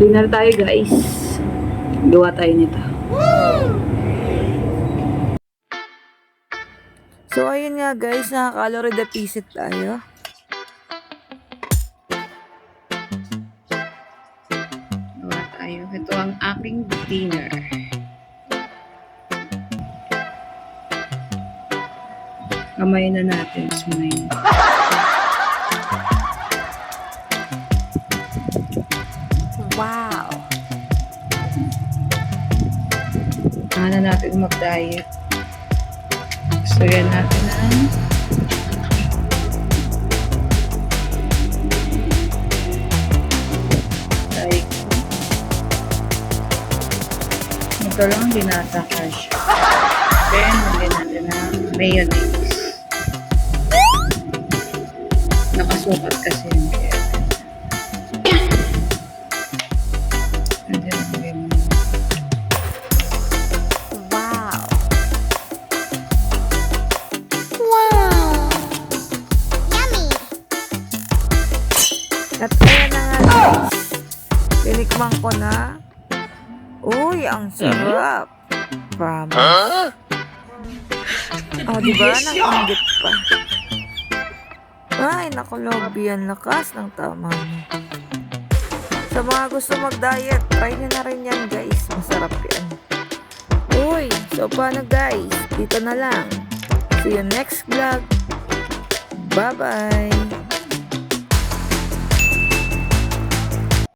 Dinner tayo guys. Gawa tayo nito. So ayun nga guys, nakaka-calorie deficit tayo. Gawa tayo. Ito ang aking dinner. Kamay na natin. Smile. Wow! Ano natin mag-diet. So yan natin ang diet ko. Ito lang binata cash. Then, lagyan natin ang mayonnaise. Nakasukat kasi yun. Kaya. And then, lagyan mo. Wow! Wow! Yummy! At ayan na nga guys. Tinikman ko na. Uy, ang sarap. Promise. Oh, diba? Nanginggit pa. Ay, naku, Lobby. Ang lakas ng tama mo. Sa mga gusto mag-diet, try nyo na rin yan, guys. Masarap yan. Uy, so paano, guys? Dito na lang. See you next vlog. Bye-bye.